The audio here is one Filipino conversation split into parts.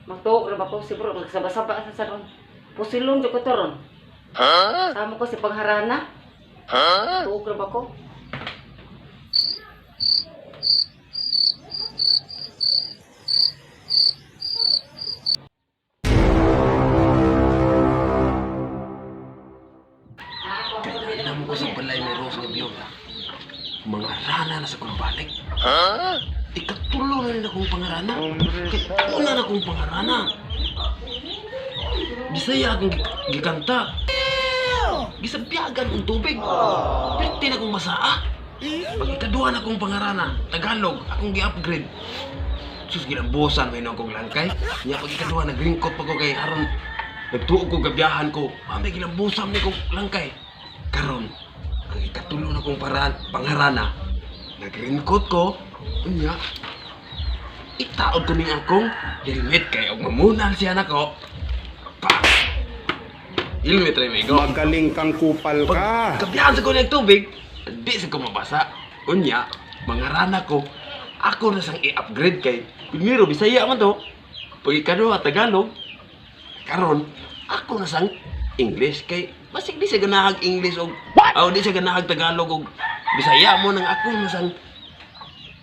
Magtuog na ba ko si bro, magsaba-saba sa saron. Pusilong jud ko to ron. Sama ko si pangharana. Tuog na ba ko? Alam ko sa balay ni Rose nga biyola. Mga rana na sa kong balik. Ikatulo na rin akong pangarana. Una na akong pangarana. Bisaya akong gikanta. Gisabiagan kong tubig. Pwede na akong masaa. Pag ikaduha na akong pangarana, Tagalog, akong gi-upgrade. Sus, ginabusan may nang kong langkay. Niya pag ikaduha, naglingkot pa ko kay aron. Nagtuog ko gabiyahan ko. May ginabusan may kong langkay. Karon, ang ikatulo na kong pangarana, naglingkot ko. Unya, itaod ko ning akong helmet kay og mamunal siya nako. Pa. Helmet ray migo. Magaling kang kupal ka. Kabiyahan sa ko ng tubig, di sa ko mabasa. Unya, mangarana ko, ako na sang i-upgrade kay primero Bisaya man to. Pag ikaduha Tagalog, karon ako na sang English kay basig di sa ganahag English og di sa ganahag Tagalog og Bisaya mo nang ako na sang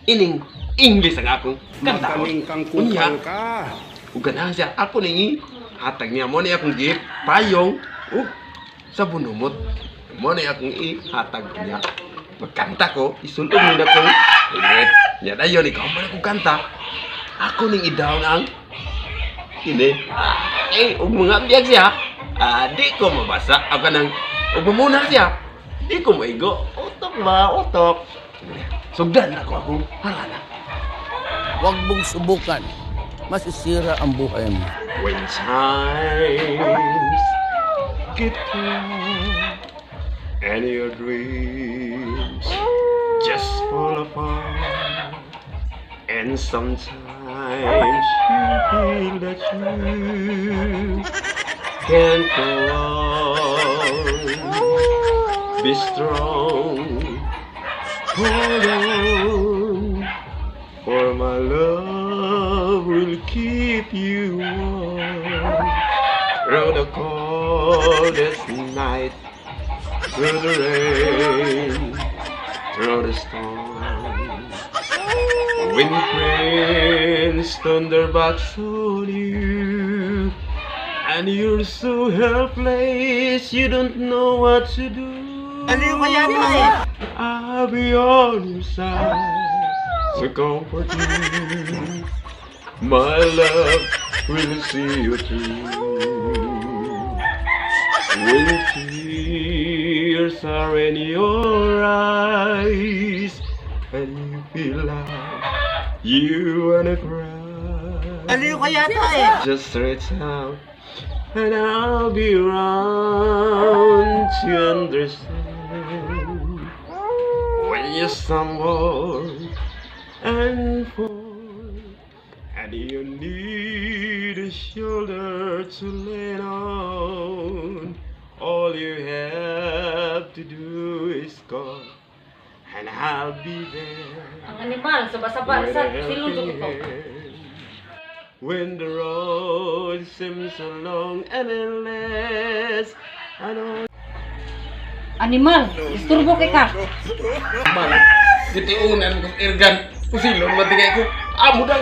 ining English ang akong kanta. Magaling kang kupal ka. Ug ganahan siya ako ning hatag niya mo ni akong gift payong ug sa bunumot mo ni akong ihatag niya. Magkanta ko isulod mo na ko init nya dayon ikaw man akong kanta ako ning i-down ang hindi ug mga biyag siya di ko mabasa ako nang ug mamunal siya di ko maigo utok sugdan ako akong harana. Huwag mong subukan. Masisira ang buhay mo. When times get tough and your dreams just fall apart, and sometimes you feel that you can't go on, be strong, hold on, for my love will keep you warm through the coldest night, through the rain, through the storm. When friends turn their backs on you and you're so helpless, you don't know what to do. I'll be on your side, so comfort you. My love will see you through. When tears are in your eyes and you feel like you wanna cry, just stretch out and I'll be around to understand. When you stumble and fall and you need a shoulder to lean on, all you have to do is call and I'll be there. Ang animal, saba-saba sa silong jud ko. When the road seems so long and endless, I know. Animal, disturbo kay ka. Man, ditiunan kong irgan. Pusilong matigay ko. Amo daw.